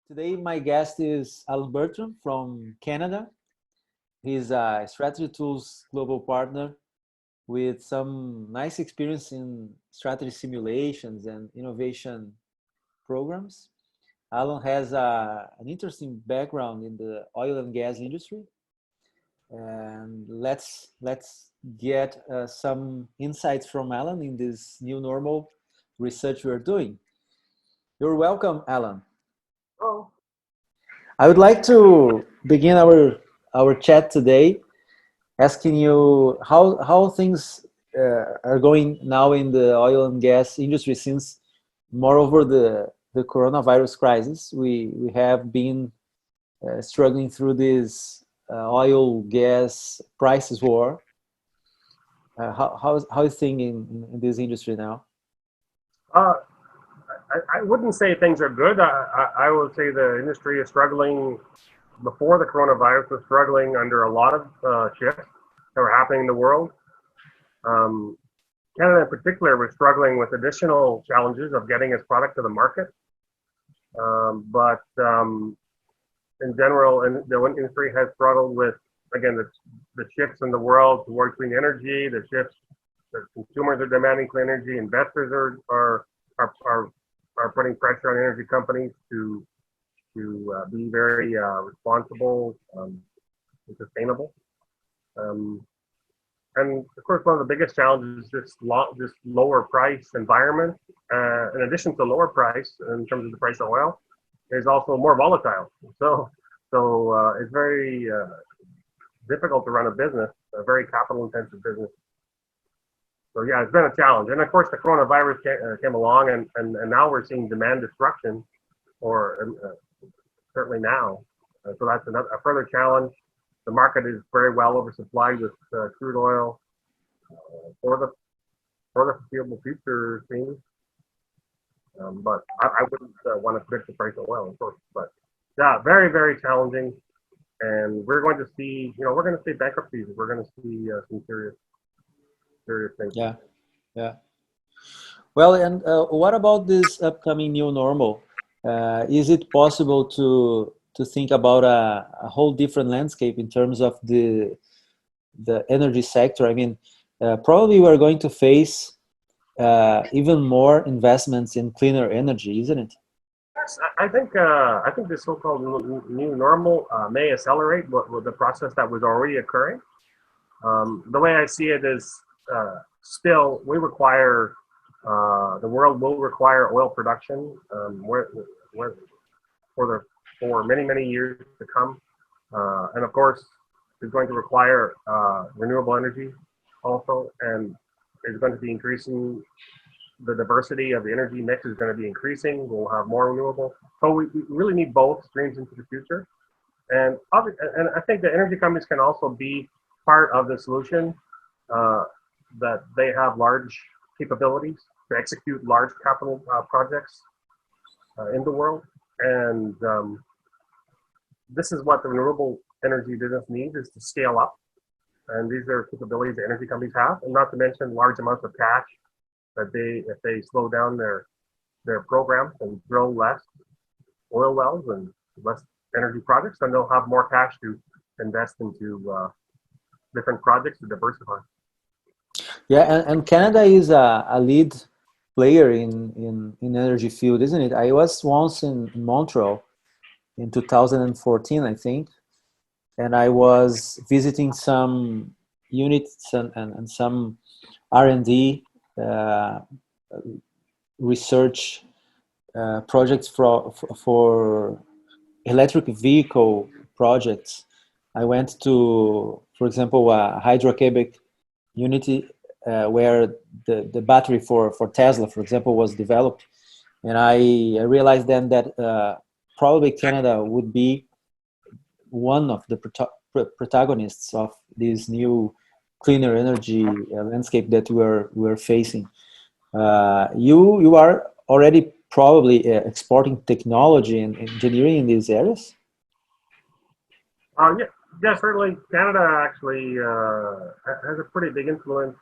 Today, my guest is Allan Bertram from Canada. He's a strategy tools global partner with some nice experience in strategy simulations and innovation programs. Allan has an interesting background in the oil and gas industry, and let's get some insights from Allan in this new normal research we're doing. You're welcome, Allan. Oh, I would like to begin our chat today asking you how things are going now in the oil and gas industry since moreover the coronavirus crisis we have been struggling through this oil gas prices war. How is thing in this industry now? uh, I wouldn't say things are good. I would say the industry is struggling. Before the coronavirus was struggling under a lot of shifts that were happening in the world. Um, Canada in particular was struggling with additional challenges of getting its product to the market. But in general, and the industry has struggled with, again, the shifts in the world toward clean energy, the shifts that consumers are demanding clean energy, investors are putting pressure on energy companies to be very responsible and sustainable. Um, and of course, one of the biggest challenges is this lower price environment. In addition to lower price in terms of the price of oil, is also more volatile. So it's very difficult to run a business, a very capital intensive business. So yeah, it's been a challenge. And of course, the coronavirus came along, and now we're seeing demand destruction, or certainly now. So that's a further challenge. The market is very well oversupplied with crude oil for the foreseeable future, it seems. But I wouldn't want to predict the price of oil, of course. But yeah, very, very challenging. And we're going to see, we're going to see bankruptcies. We're going to see some serious things. Yeah. Well, and what about this upcoming new normal? Is it possible to think about a whole different landscape in terms of the energy sector? I mean, probably we're going to face even more investments in cleaner energy, isn't it? Yes, I think the so-called new normal may accelerate what the process that was already occurring. The way I see it is still we require the world will require oil production for many years to come, and of course it's going to require renewable energy also, and it's going to be increasing. The diversity of the energy mix is going to be increasing. We'll have more renewable, so we really need both streams into the future. And I think the energy companies can also be part of the solution. That they have large capabilities to execute large capital projects in the world, and this is what the renewable energy business needs, is to scale up. And these are capabilities that energy companies have, and not to mention large amounts of cash that if they slow down their programs and drill less oil wells and less energy projects, then they'll have more cash to invest into different projects to diversify. Yeah, and Canada is a lead player in energy field, isn't it? I was once in Montreal in 2014, I think, and I was visiting some units and some R&D research projects for electric vehicle projects. I went to, for example, a Hydro-Quebec unity where the battery for Tesla, for example, was developed. And I realized then that probably Canada would be one of the protagonists of this new cleaner energy landscape that we're facing. You are already probably exporting technology and engineering in these areas? Yeah, certainly. Canada actually has a pretty big influence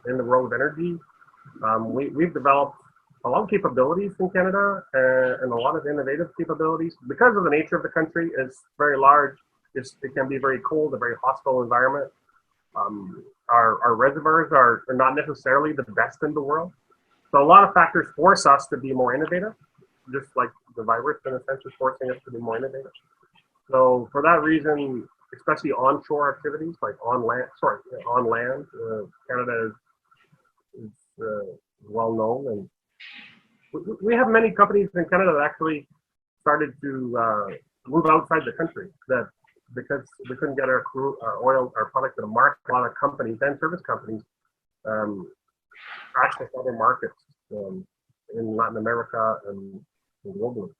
in the world of energy. We've developed a lot of capabilities in Canada, and a lot of innovative capabilities because of the nature of the country is very large. It can be very cold, a very hostile environment. Our reservoirs are not necessarily the best in the world. So a lot of factors force us to be more innovative, just like the virus in a sense is forcing us to be more innovative. So for that reason, especially onshore activities like on land, Canada is well known, and we have many companies in Canada that actually started to move outside the country that because we couldn't get our oil, our product to the market. A lot of companies and service companies access other markets in Latin America and globally.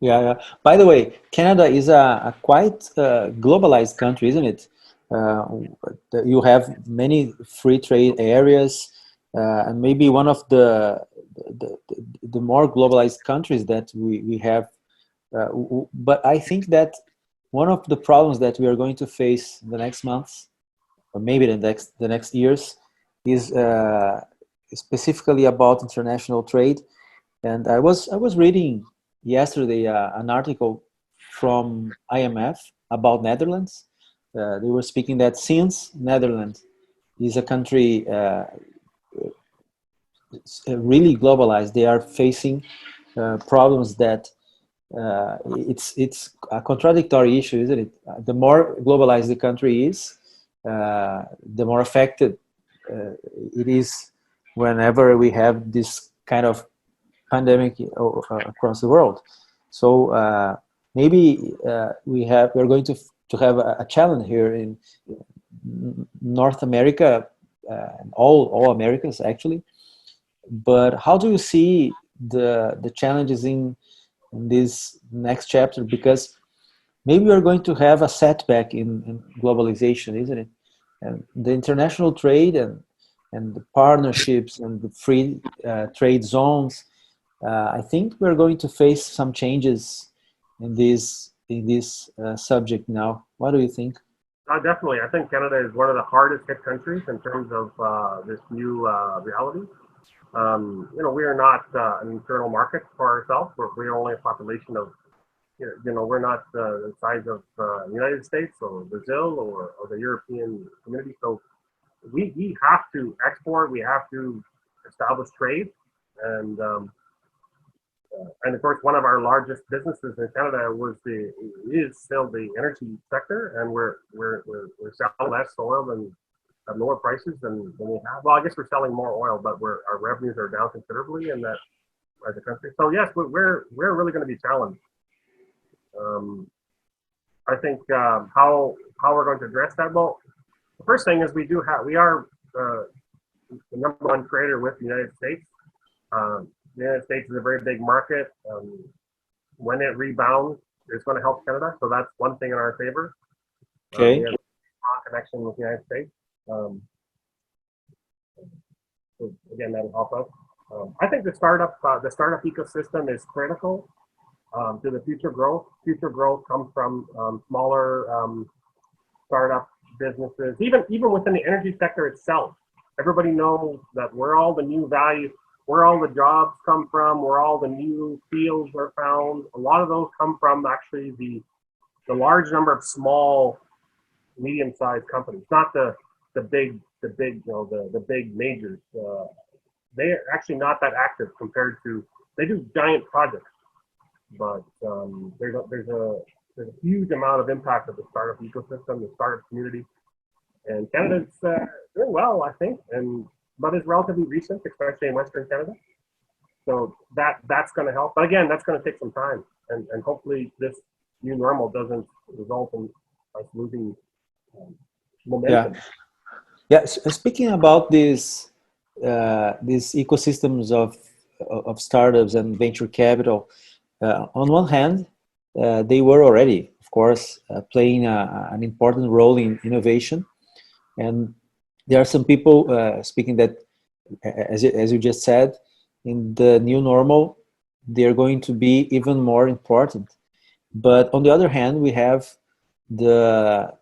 Yeah, yeah. By the way, Canada is a quite globalized country, isn't it? Uh, you have many free trade areas, and maybe one of the more globalized countries that we have. But I think that one of the problems that we are going to face in the next months, or maybe the next years, is specifically about international trade. And I was reading yesterday an article from IMF about Netherlands. They were speaking that since Netherlands is a country really globalized, they are facing problems that it's a contradictory issue, isn't it? The more globalized the country is, the more affected it is whenever we have this kind of pandemic across the world. So maybe we're going to have a challenge here in North America, and all Americas actually. But how do you see the challenges in this next chapter? Because maybe we're going to have a setback in globalization, isn't it? And the international trade and the partnerships and the free trade zones. I think we're going to face some changes in this subject now. What do you think? Definitely, I think Canada is one of the hardest hit countries in terms of this new reality. We are not an internal market for ourselves. We're only a population of, we're not the size of the United States or Brazil or the European community. So we have to export. We have to establish trade, and of course, one of our largest businesses in Canada is still the energy sector, and we're selling less oil than at lower prices than we have. Well, I guess we're selling more oil, but our revenues are down considerably in that as a country. So yes, we're really going to be challenged. I think how we're going to address that. Well, the first thing is we are the number one trader with the United States. The United States is a very big market. When it rebounds, it's going to help Canada. So that's one thing in our favor. Okay. We have a strong connection with the United States. So again, that'll help us. I think the startup ecosystem is critical to the future growth. Future growth comes from smaller startup businesses, even within the energy sector itself. Everybody knows that where all the new value, where all the jobs come from, where all the new fields are found. A lot of those come from actually the large number of small, medium-sized companies, not the big majors. They're actually not that active compared to, they do giant projects, but there's a huge amount of impact of the startup ecosystem, the startup community, and Canada's doing well, I think, but it's relatively recent, especially in Western Canada. So that's going to help, but again, that's going to take some time, and hopefully this new normal doesn't result in us losing momentum. Yeah. Speaking about these ecosystems of startups and venture capital, on one hand, they were already, of course, playing an important role in innovation, and there are some people speaking that, as you just said, in the new normal, they're going to be even more important. But on the other hand, we have the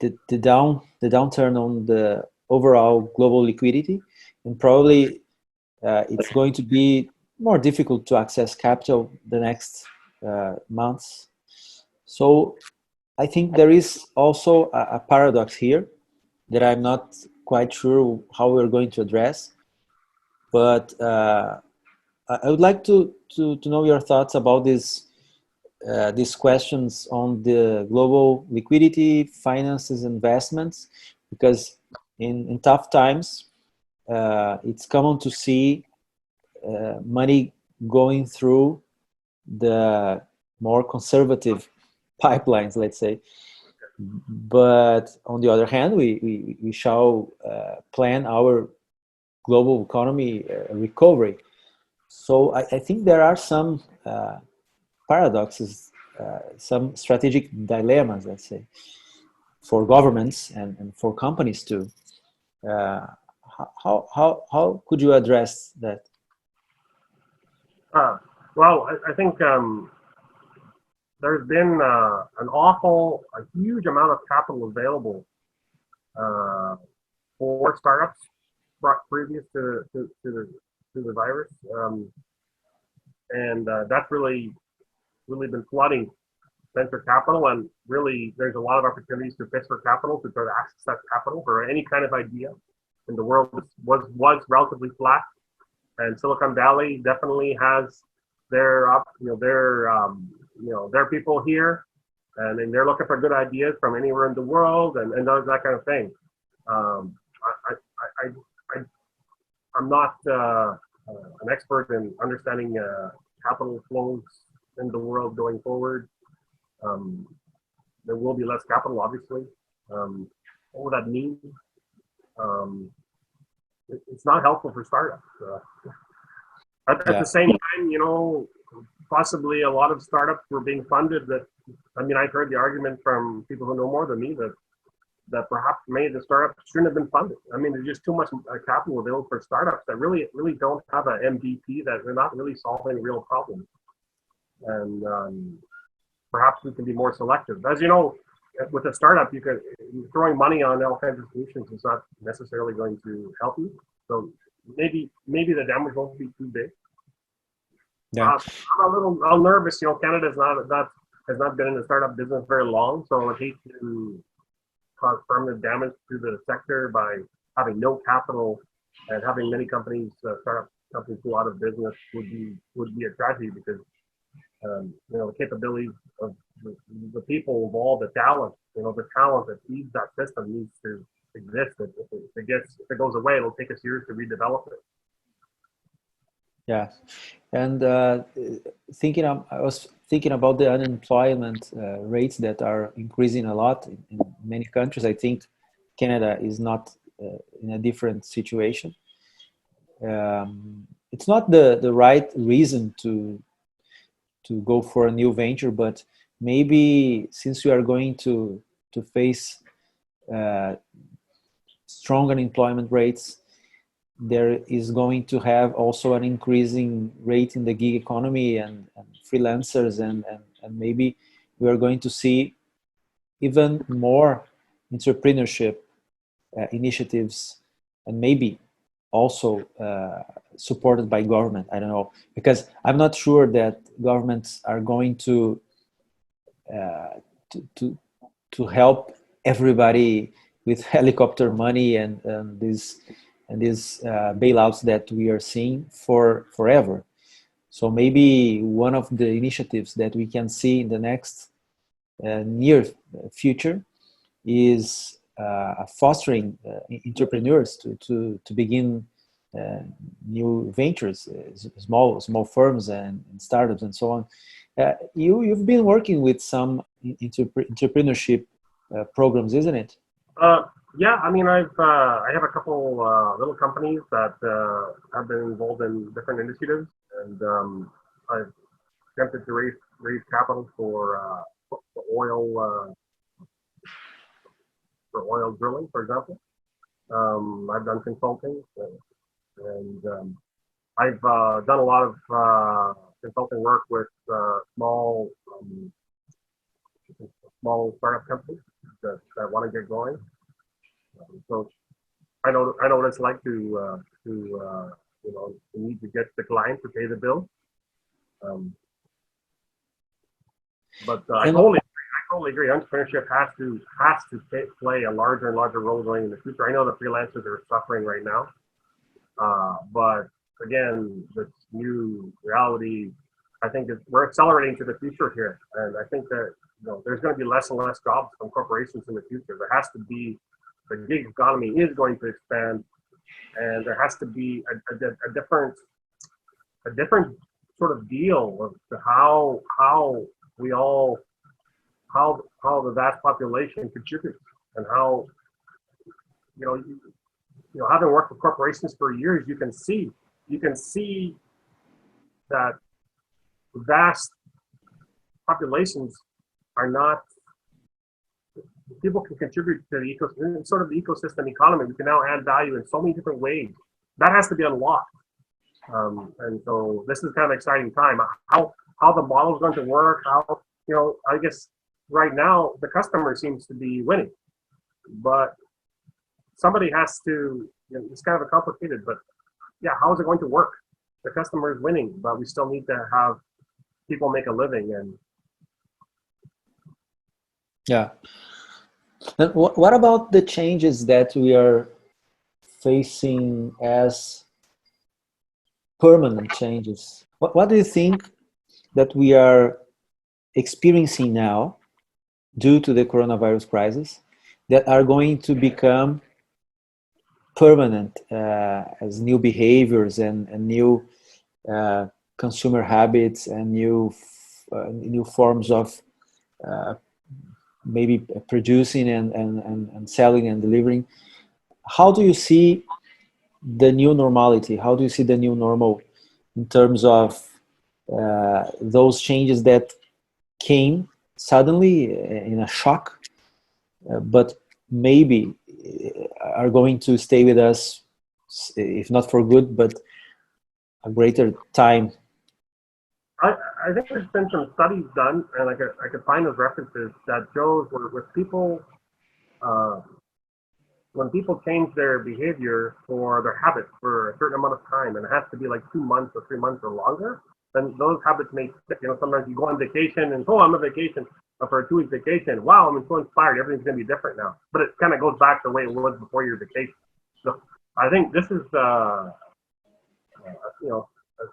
downturn on the overall global liquidity, and probably it's going to be more difficult to access capital the next months. So I think there is also a paradox here that I'm not quite sure how we're going to address. But I would like to know your thoughts about these questions on the global liquidity, finances, investments, because in tough times, it's common to see money going through the more conservative pipelines, let's say. But on the other hand, we shall plan our global economy recovery. So I think there are some paradoxes, some strategic dilemmas, let's say, for governments and for companies too. Uh, how could you address that? Well, I think there's been a huge amount of capital available uh, for startups previous to the virus, and that's really been flooding venture capital, and really there's a lot of opportunities to pitch for capital to try to access that capital for any kind of idea. And the world was relatively flat, and Silicon Valley definitely has their their people here, and then they're looking for good ideas from anywhere in the world, and does that kind of thing. Um, I, I, I, I'm not an expert in understanding capital flows in the world going forward. Um, there will be less capital, obviously. What would that mean? Um, it's not helpful for startups. At the Yeah, same time, possibly a lot of startups were being funded that, I mean, I've heard the argument from people who know more than me that perhaps many of the startups shouldn't have been funded. I mean, there's just too much capital available for startups that really don't have an MVP, that they're not really solving real problems. And perhaps we can be more selective. As you know, with a startup, throwing money on all kinds of solutions is not necessarily going to help you. So maybe the damage won't be too big. yeah, I'm a little nervous. Canada has not been in the startup business very long, so I hate to cause permanent damage to the sector by having no capital and having many companies, startup companies, go out of business would be a tragedy, because the capabilities of the people of all the talent, the talent that feeds that system needs to exist. If it goes away, it'll take us years to redevelop it. yeah. And I was thinking about the unemployment rates that are increasing a lot in many countries. I think Canada is not in a different situation. It's not the right reason to go for a new venture, but maybe since we are going to face uh, strong unemployment rates, there is going to have also an increasing rate in the gig economy and freelancers, and maybe we are going to see even more entrepreneurship initiatives, and maybe also supported by government. I don't know, because I'm not sure that governments are going uh, to to help everybody with helicopter money and these bailouts that we are seeing for forever. So maybe one of the initiatives that we can see in the next near future is fostering entrepreneurs to begin uh, new ventures, small firms and startups and so on. You've been working with some entrepreneurship programs, isn't it? Uh, yeah, I mean, I have a couple little companies that have been involved in different initiatives, and I've attempted to raise capital for oil drilling, for example. I've done consulting, and I've done a lot of consulting work with small startup companies that want to get going. So I know what it's like to the need to get the client to pay the bill. But I totally agree. Entrepreneurship has to play a larger and larger role going in the future. I know the freelancers are suffering right now, but again, this new reality, I think we're accelerating to the future here, and I think that there's going to be less and less jobs from corporations in the future. There has to be the gig economy is going to expand, and there has to be a different sort of deal of how we all how the vast population contributes, and how having worked with corporations for years, you can see that vast populations are not, people can contribute to the ecosystem, sort of the ecosystem economy. We can now add value in so many different ways. That has to be unlocked. And so this is kind of an exciting time. How the model is going to work, I guess right now the customer seems to be winning, but somebody has to, it's kind of complicated, but yeah, how is it going to work? The customer is winning, but we still need to have people make a living. And yeah. And what about the changes that we are facing as permanent changes? What do you think that we are experiencing now due to the coronavirus crisis that are going to become permanent as new behaviors and new consumer habits and new forms of maybe producing and selling and delivering? How do you see the new normality? How do you see the new normal in terms of those changes that came suddenly in a shock, but maybe are going to stay with us, if not for good, but a greater time? I think there's been some studies done, and I could find those references that shows where with people, when people change their behavior or their habits for a certain amount of time, and it has to be like 2 months or 3 months or longer, then those habits may stick. Sometimes you go on vacation and, I'm on vacation, for a 2-week vacation. Wow, I'm so inspired. Everything's going to be different now. But it kind of goes back to the way it was before your vacation. So I think this is,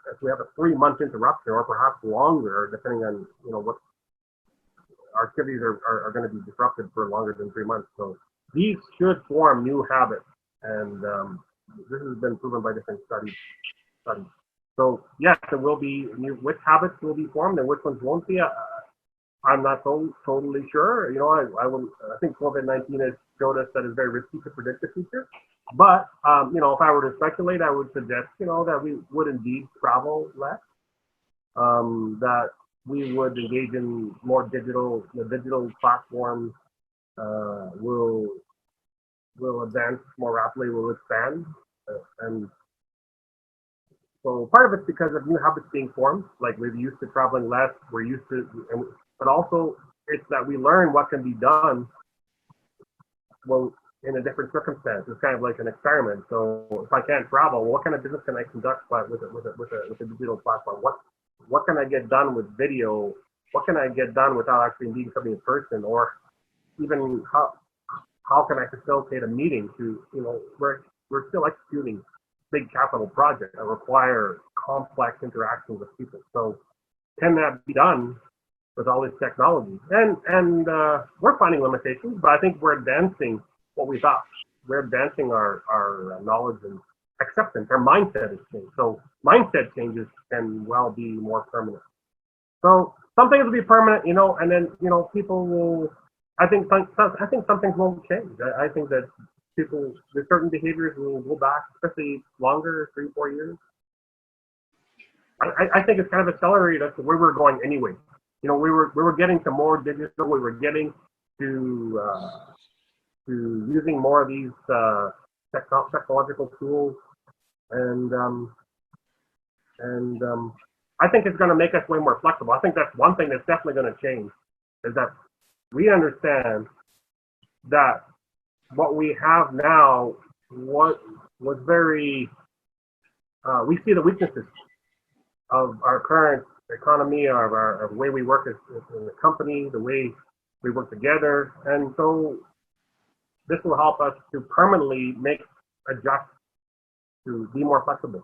if we have a 3-month interruption or perhaps longer, depending on, what our activities are going to be disrupted for longer than 3 months. So these should form new habits. And this has been proven by different studies. So yes, there will be which habits will be formed and which ones won't be. I'm not totally sure. I think COVID-19 has showed us that it's very risky to predict the future. But if I were to speculate, I would suggest that we would indeed travel less, that we would engage in more digital platforms will advance more rapidly, will expand, and so part of it's because of new habits being formed. Like we're used to traveling less, but also it's that we learn what can be done in a different circumstance. It's kind of like an experiment. So if I can't travel, what kind of business can I conduct with a digital platform? What can I get done with video? What can I get done without actually meeting somebody in person? Or even how can I facilitate a meeting we're still executing big capital projects that require complex interactions with people. So can that be done with all this technology? And we're finding limitations, but I think we're advancing what we thought. We're advancing our knowledge and acceptance. Our mindset has changed. So mindset changes can well be more permanent. So some things will be permanent, and then people will. I think some things won't change. I think that there's certain behaviors will go back, especially longer, 3-4 years. I think it's kind of accelerated us to where we're going anyway. We were getting to more digital. We were getting to using more of these technological tools, and I think it's going to make us way more flexible. I think that's one thing that's definitely going to change, is that we understand that what we have now was very we see the weaknesses of our current economy, of our way we work as a company, the way we work together, and so this will help us to permanently make adjust to be more flexible,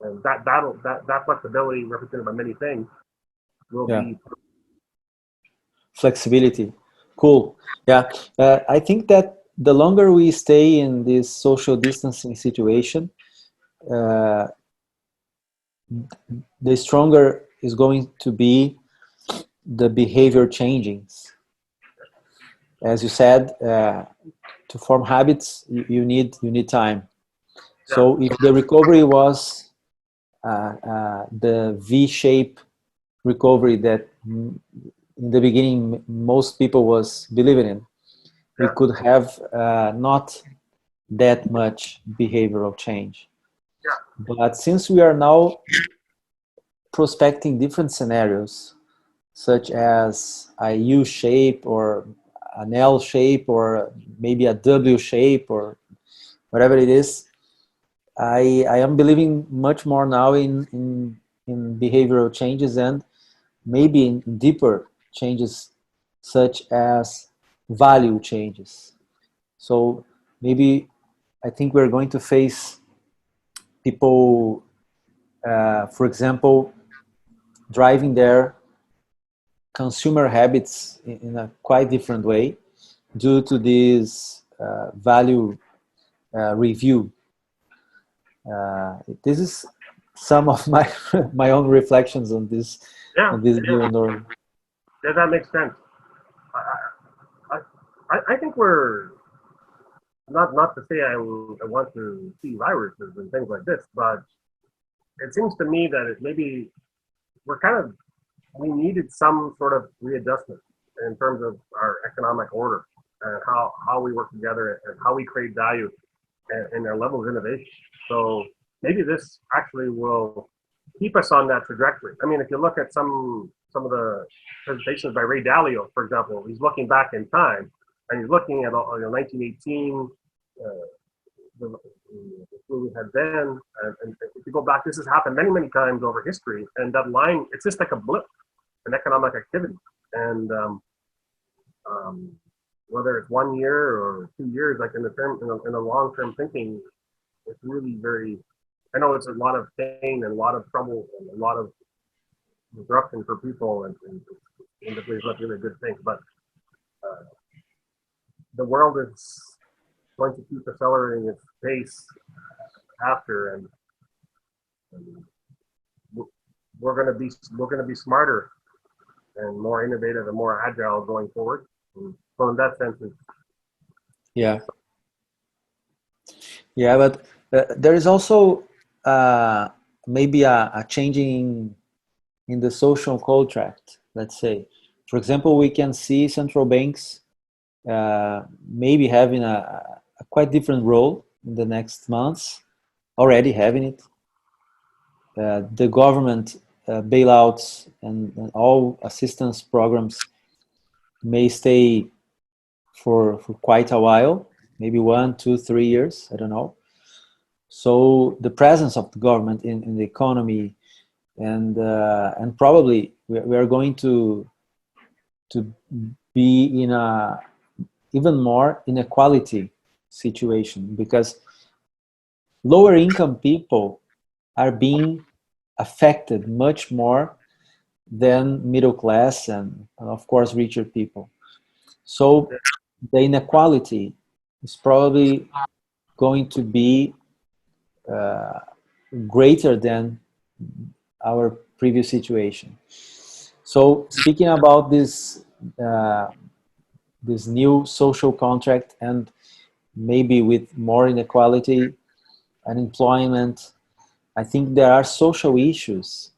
and that flexibility represented by many things will Yeah. be Flexibility. Cool. Yeah. I think that the longer we stay in this social distancing situation, uh, the stronger is going to be the behavior changings. As you said, to form habits, you need time. yeah So if the recovery was the V-shape recovery that in the beginning most people was believing in, we yeah could have not that much behavioral change. yeah But since we are now prospecting different scenarios, such as a U shape or an L shape or maybe a W shape or whatever it is, I am believing much more now in behavioral changes and maybe in deeper changes such as value changes. So maybe I think we're going to face people, for example, driving their consumer habits in a quite different way due to this value review. This is some of my my own reflections yeah on this yeah, new normal. yeah that makes sense. I, I think we're not to say I want to see viruses and things like this, but it seems to me that it maybe we're kind of we needed some sort of readjustment in terms of our economic order and how we work together and how we create value and our level of innovation. So maybe this actually will keep us on that trajectory. I mean, if you look at some of the presentations by Ray Dalio, for example, he's looking back in time and he's looking at 1918. Uh, the flu we had then, and if you go back, this has happened many times over history, and that line, it's just like a blip in economic activity, and um, whether it's 1 year or 2 years, like in the term in the long term thinking, it's really very. I know it's a lot of pain and a lot of trouble and a lot of disruption for people, and it's not really a good thing. But uh, the world is going to keep accelerating its pace after, and we're going to be smarter and more innovative and more agile going forward. And so in that sense, Yeah, yeah, but there is also uh, maybe a changing in the social contract. Let's say, for example, we can see central banks maybe having a quite different role in the next months, already having it. The government bailouts and all assistance programs may stay for quite a while, maybe 1, 2, 3 years, I don't know. So the presence of the government in the economy and probably we are going to be in a even more inequality situation because lower income people are being affected much more than middle class and of course richer people. So the inequality is probably going to be uh, greater than our previous situation. So speaking about uh, this new social contract and maybe with more inequality and employment, I think there are social issues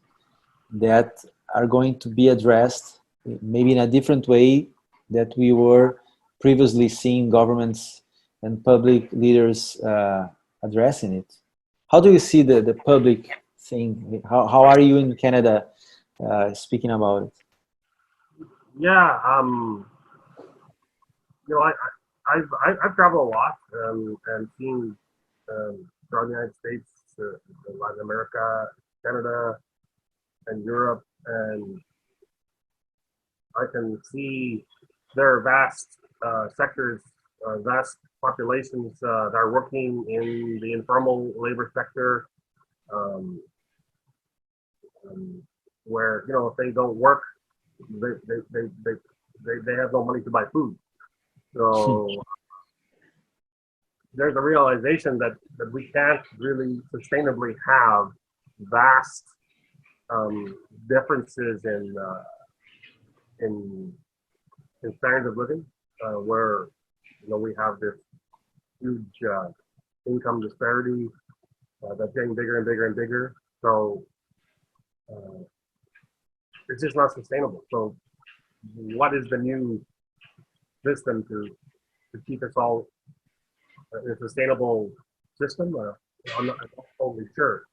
that are going to be addressed maybe in a different way that we were previously seeing governments and public leaders addressing it. How do you see the public thing? How are you in Canada speaking about it? yeah, you know, I've traveled a lot and seen throughout the United States Latin America, Canada, and Europe, and I can see there are vast sectors, vast populations that are working in the informal labor sector, um, where if they don't work, they have no money to buy food. So there's a realization that we can't really sustainably have vast differences in standards of living, where we have this huge income disparity that's getting bigger and bigger and bigger. So it's just not sustainable. So what is the new system to keep us all in a sustainable system? I'm not totally sure.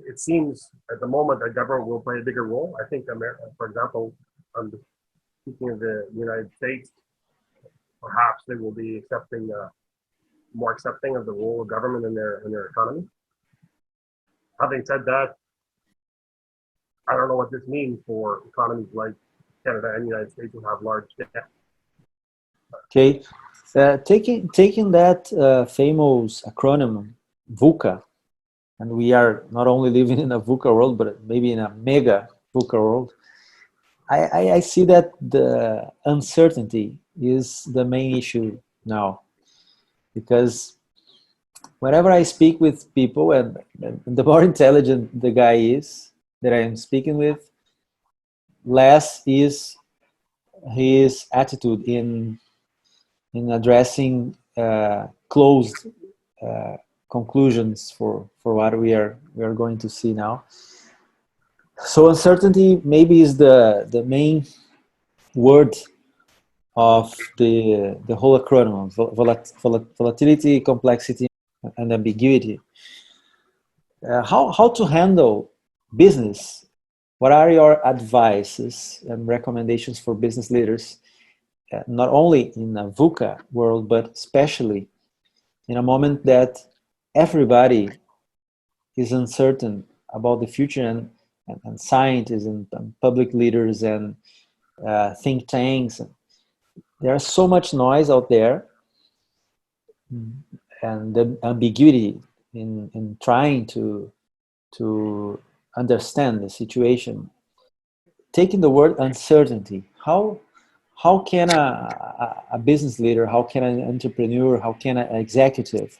It seems at the moment that government will play a bigger role. I think America, for example, speaking of the United States, perhaps they will be more accepting of the role of government in their economy. Having said that, I don't know what this means for economies like Canada and the United States who have large debt. Okay, taking that famous acronym VUCA, and we are not only living in a VUCA world, but maybe in a mega VUCA world. I see that the uncertainty is the main issue now, because whenever I speak with people, and the more intelligent the guy is that I am speaking with, less is his attitude in addressing closed conclusions for what we are going to see now. So uncertainty maybe is the main word of the whole acronym: volatility, complexity, and ambiguity. How to handle business? What are your advices and recommendations for business leaders, not only in a VUCA world, but especially in a moment that everybody is uncertain about the future, and scientists and public leaders and think tanks? There's so much noise out there, and the ambiguity in trying to understand the situation. Taking the word uncertainty, how can a business leader, how can an entrepreneur, how can an executive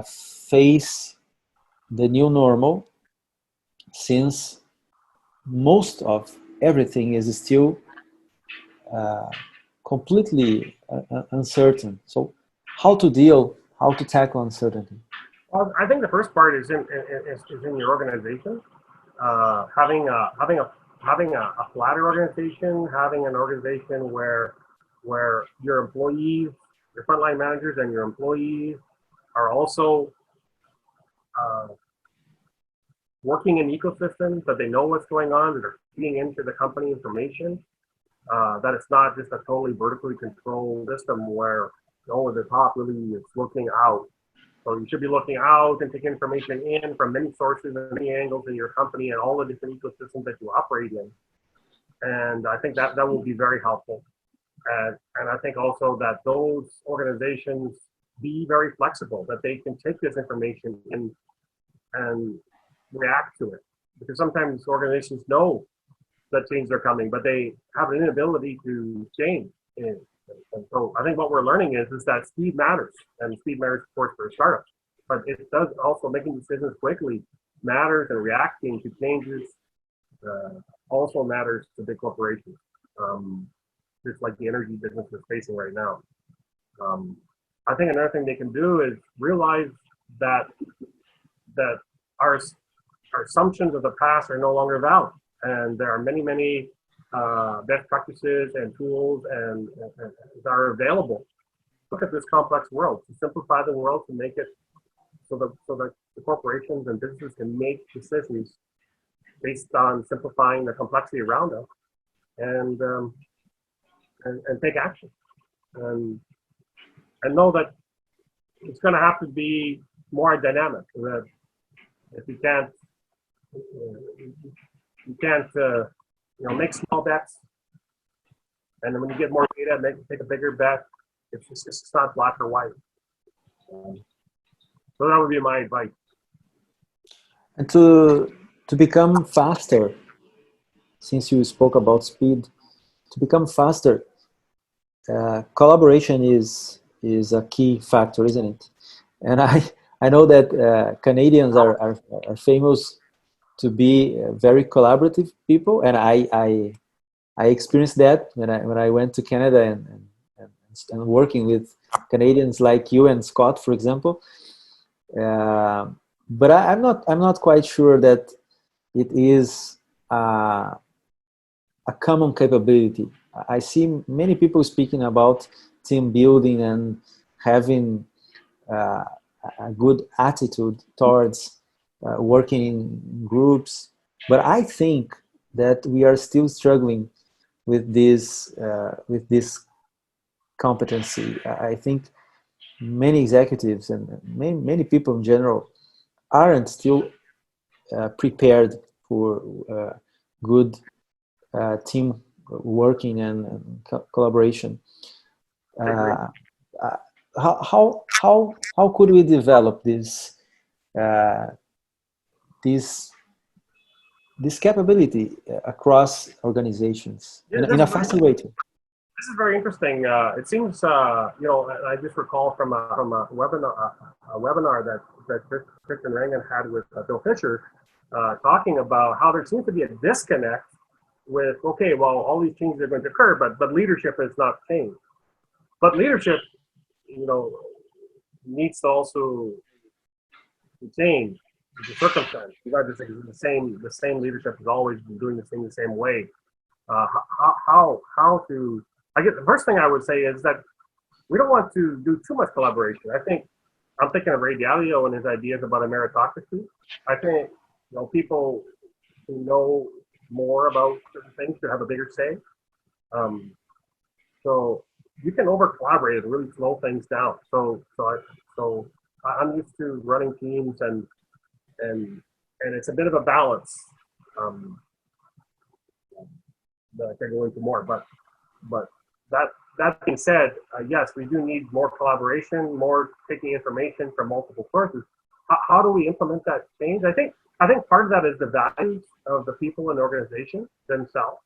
face the new normal, since most of everything is still completely uncertain? So how to tackle uncertainty? Well, I think the first part is in your organization. Having a flatter organization, having an organization where your employees, your frontline managers, and your employees are also working in ecosystems, that they know what's going on, that are feeding into the company information, that it's not just a totally vertically controlled system where the top really is looking out. So you should be looking out and taking information in from many sources and many angles in your company and all the different ecosystems that you operate in. And I think that will be very helpful. And I think also that those organizations be very flexible, that they can take this information in and react to it. Because sometimes organizations know that changes are coming, but they have an inability to change. And so I think what we're learning is that speed matters, and speed matters, of course, for a startup. But it does also, making decisions quickly matters, and reacting to changes also matters to big corporations, just like the energy business is facing right now. I think another thing they can do is realize that our assumptions of the past are no longer valid, and there are many best practices and tools and that are available. Look at this complex world, to simplify the world, to make it so that the corporations and businesses can make decisions based on simplifying the complexity around us, and take action, and know that it's going to have to be more dynamic. That if you can't, make small bets, and then when you get more data, take a bigger bet. It's not black or white. So that would be my advice. And to become faster, since you spoke about speed, to become faster, collaboration is a key factor, isn't it? And I know that Canadians are famous to be very collaborative people, and I experienced that when I went to Canada and working with Canadians like you and Scott, for example. But I'm not quite sure that it is a common capability. I see many people speaking about team building and having uh, a good attitude towards working in groups, but I think that we are still struggling with this competency. I think many executives and many people in general aren't still prepared for good team working and collaboration. Uh, uh, how could we develop uh, this this capability across organizations Yeah, in a faster way too? this is very interesting. It seems, I just recall from a webinar that Kristen Rangan had with Bill Fisher, talking about how there seems to be a disconnect with, okay, well, all these changes are going to occur, but leadership has not changed. But leadership, needs to also change the circumstance. You got the same leadership has always been doing the thing the same way. How to, I guess the first thing I would say is that we don't want to do too much collaboration. I'm thinking of Ray Dalio and his ideas about a meritocracy. I think, people who know more about certain things should have a bigger say. So you can over collaborate and really slow things down. So I'm used to running teams and it's a bit of a balance. That I can go into more, but that being said, yes, we do need more collaboration, more taking information from multiple sources. How do we implement that change? I think part of that is the values of the people in the organization themselves.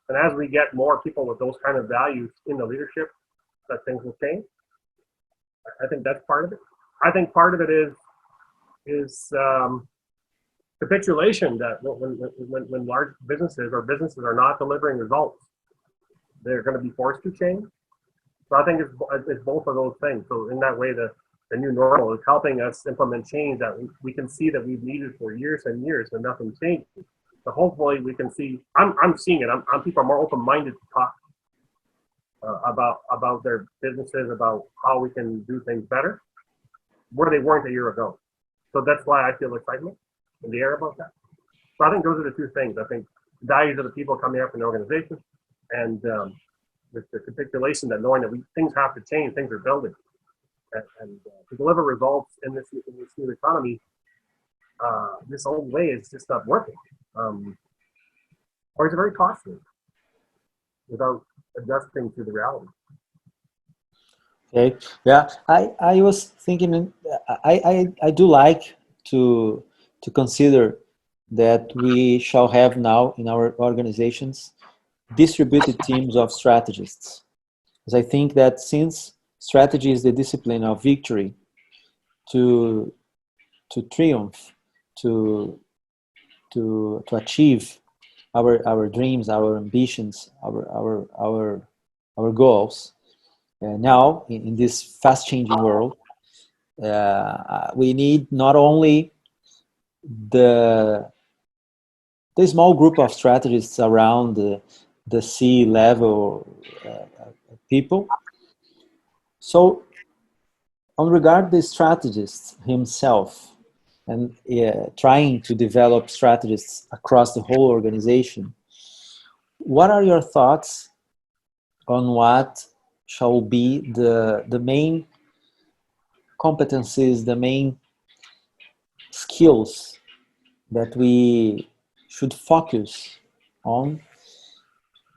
And as we get more people with those kind of values in the leadership, that things will change. I think that's part of it. I think part of it is capitulation, that when large businesses are not delivering results, they're going to be forced to change. So I think it's both of those things. So in that way, the new normal is helping us implement change that we can see that we've needed for years and years and nothing changes. So hopefully we can see. I'm seeing it. People are more open-minded to talk about their businesses, about how we can do things better, where they weren't a year ago. So that's why I feel excitement in the air about that. So I think those are the two things. I think the values of the people coming up in the organization, and with the capitulation that knowing that things have to change, things are building, and to deliver results in this new economy, this old way is just not working, or it's very costly without adjusting to the reality. Okay. Yeah, I was thinking. I do like to consider that we shall have now in our organizations distributed teams of strategists, because I think that since strategy is the discipline of victory, to triumph, to achieve our dreams, our ambitions, our goals. Now, in this fast-changing world, we need not only the small group of strategists around the C-level people. So, on regard the strategist himself, and trying to develop strategists across the whole organization, what are your thoughts on what shall be the main competencies, the main skills that we should focus on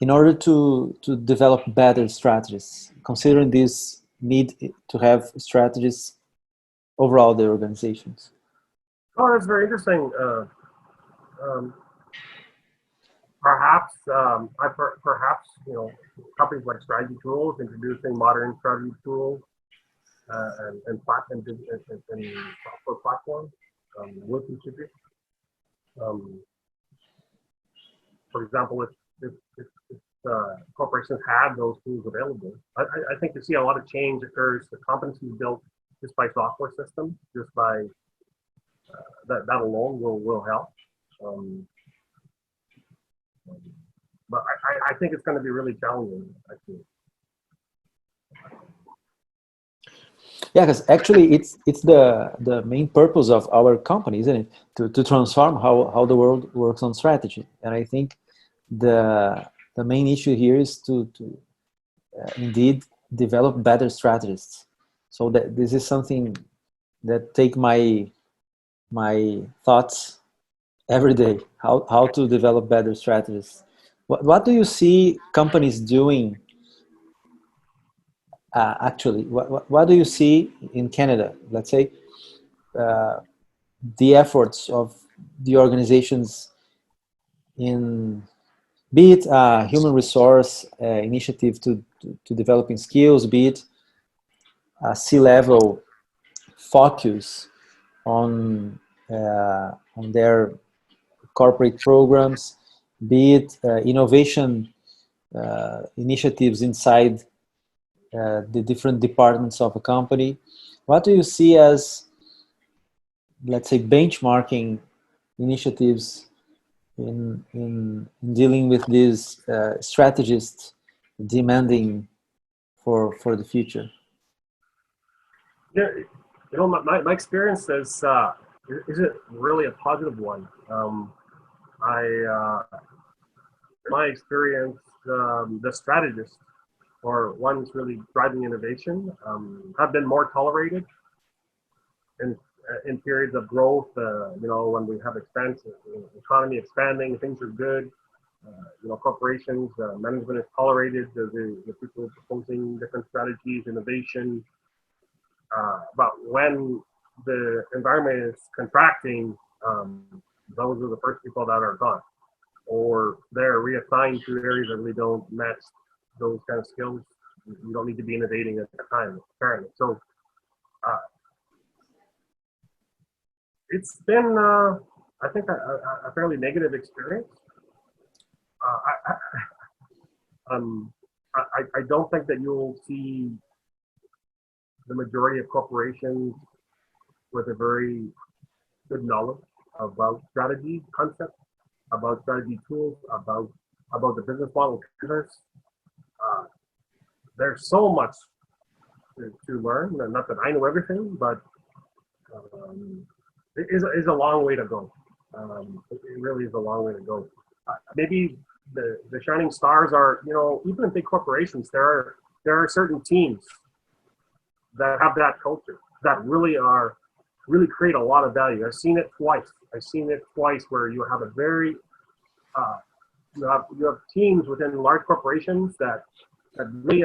in order to develop better strategies, considering this need to have strategies overall the organizations? Oh, that's very interesting. Um, perhaps, perhaps companies like Strategy Tools introducing modern strategy tools and software platforms will contribute. Um, for example, if corporations had those tools available, I think you see a lot of change occurs. The competencies built just by software systems, just by that alone will help. Um, but I think it's going to be really challenging, actually. Yeah, because actually it's the main purpose of our company, isn't it? To transform how the world works on strategy. And I think the main issue here is to indeed develop better strategists. So that this is something that take my thoughts every day. How to develop better strategists. What do you see companies doing? Actually, what do you see in Canada? Let's say uh, the efforts of the organizations in be it human resource initiative to developing skills, be it a C-level focus on their corporate programs, be it innovation initiatives inside the different departments of a company. What do you see as, let's say, benchmarking initiatives in dealing with these strategists demanding for the future? Yeah, my experience isn't really a positive one. My experience, the strategists or ones really driving innovation have been more tolerated in periods of growth. When we have expansion, economy expanding, things are good. Corporations, management is tolerated. The people proposing different strategies, innovation. But when the environment is contracting, those are the first people that are gone, or they're reassigned to areas that really don't match those kind of skills. You don't need to be innovating at the time, apparently. So it's been, I think, a fairly negative experience. I don't think that you'll see the majority of corporations with a very good knowledge about strategy concepts, about strategy tools, about the business model pillars. There's so much to learn. Not that I know everything, but it is a long way to go. It really is a long way to go. Maybe the shining stars are, even in big corporations, there are certain teams that have that culture that really create a lot of value. I've seen it twice. Where you have a very you have teams within large corporations that really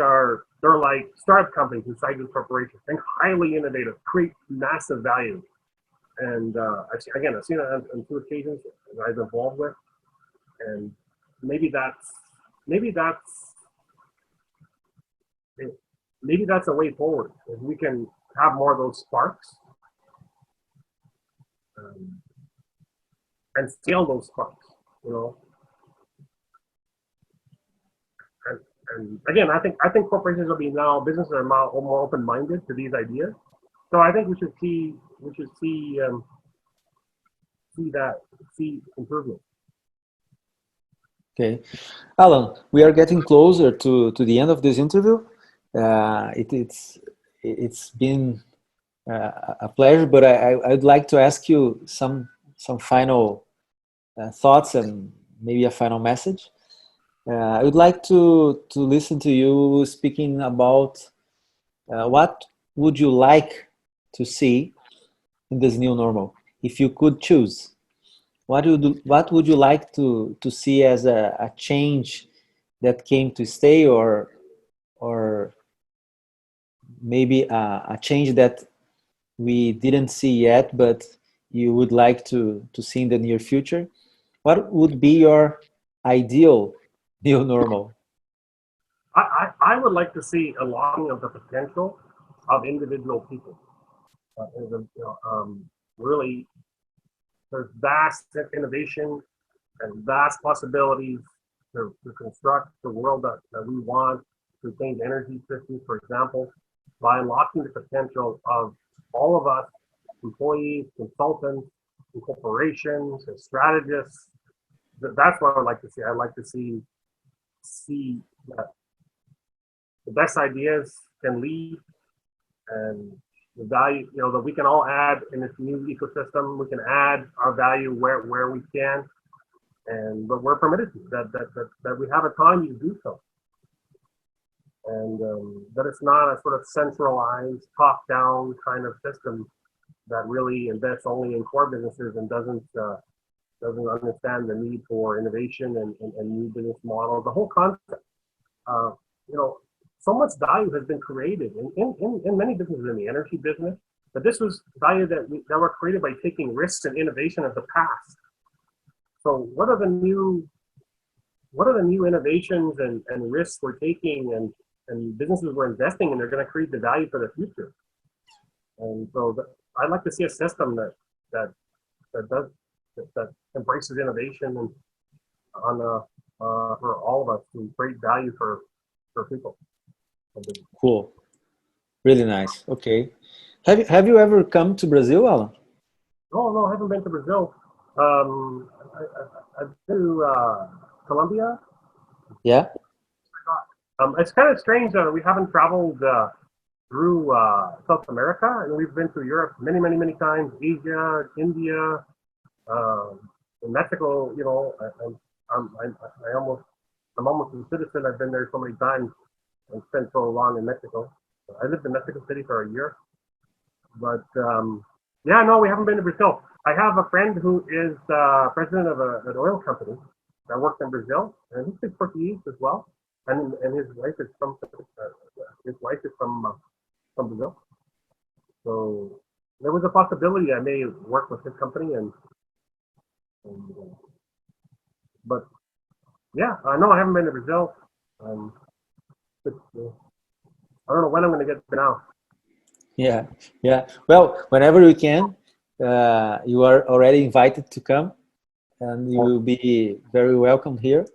they're like startup companies inside these corporations. Think highly innovative, create massive value. And I've seen it on 2 occasions that I've involved with, and maybe that's a way forward. If we can have more of those sparks and scale those sparks, And again, I think corporations will be now, businesses are more open-minded to these ideas. So I think we should see improvement. Okay, Alan, we are getting closer to the end of this interview. It's been a pleasure, but I'd like to ask you some final thoughts and maybe a final message. I would like to listen to you speaking about what would you like to see in this new normal. if you could choose, what would you like to see as a change that came to stay, or maybe a change that we didn't see yet, but you would like to see in the near future? What would be your ideal new normal? I would like to see a longing of the potential of individual people. Really, there's vast innovation and vast possibilities to construct the world that we want, to change energy systems, for example, by unlocking the potential of all of us, employees, consultants, and corporations, and strategists. That's what I'd like to see. I'd like to see that the best ideas can lead, and the value, that we can all add in this new ecosystem. We can add our value where we can, but we're permitted to, that we have autonomy to do so, and that it's not a sort of centralized, top-down kind of system that really invests only in core businesses and doesn't understand the need for innovation and new business models. The whole concept, uh, you know, so much value has been created in many businesses, in the energy business, but this was value that were created by taking risks and innovation of the past. So what are the new innovations and risks we're taking, and businesses we're investing in? They're going to create the value for the future. And so I'd like to see a system that does that embraces innovation and for all of us to create value for people. Cool. Really nice. Okay. Have you ever come to Brazil, Alan? No, I haven't been to Brazil. I've been to Colombia. Yeah. It's kind of strange that we haven't traveled through South America, and we've been to Europe many times, Asia, India, Mexico. I'm almost a citizen. I've been there so many times and spent so long in Mexico. I lived in Mexico City for a year, but yeah, no, we haven't been to Brazil. I have a friend who is president of an oil company that works in Brazil, and he speaks Portuguese as well. And his wife is from Brazil. So there was a possibility I may work with his company, but yeah, no, I haven't been to Brazil. But, I don't know when I'm going to get there now. Yeah. Yeah. Well, whenever we can, you are already invited to come, and you will be very welcome here.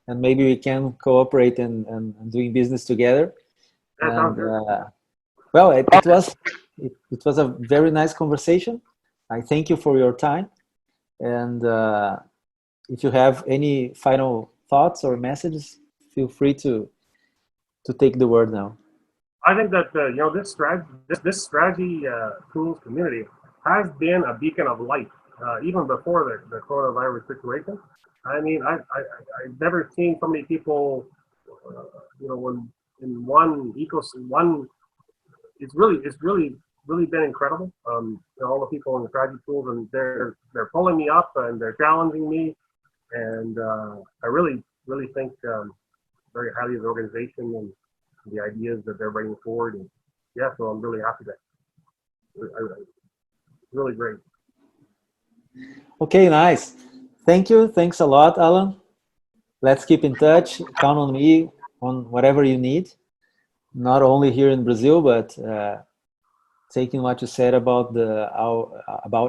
And maybe we can cooperate and doing business together. That sounds good. Well, it was a very nice conversation. I thank you for your time. And if you have any final thoughts or messages, feel free to take the word now. I think that this strategy tools community has been a beacon of light even before the coronavirus situation. I mean, I've never seen so many people, when in one ecosystem. It's really been incredible. All the people in the strategy tools, and they're pulling me up and they're challenging me, and I really think very highly of the organization and the ideas that they're bringing forward. And yeah, so I'm really happy really great. Okay, nice. Thank you. Thanks a lot, Alan. Let's keep in touch. Count on me on whatever you need, not only here in Brazil, but taking what you said about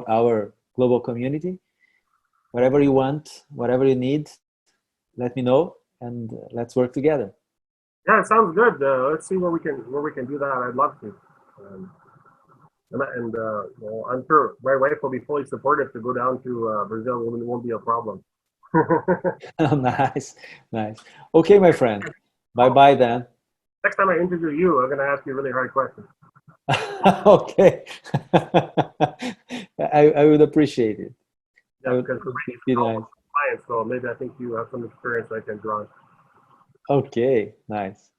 our global community. Whatever you want, whatever you need, let me know, and let's work together. Yeah, it sounds good. Let's see where we can do that. I'd love to. I'm sure my wife will be fully supportive to go down to Brazil. It won't be a problem. Nice. Okay, my friend. Bye then. Next time I interview you, I'm going to ask you a really hard question. Okay. I would appreciate it. Yeah, because be nice. Clients, so maybe I think you have some experience I can draw on. Okay, nice.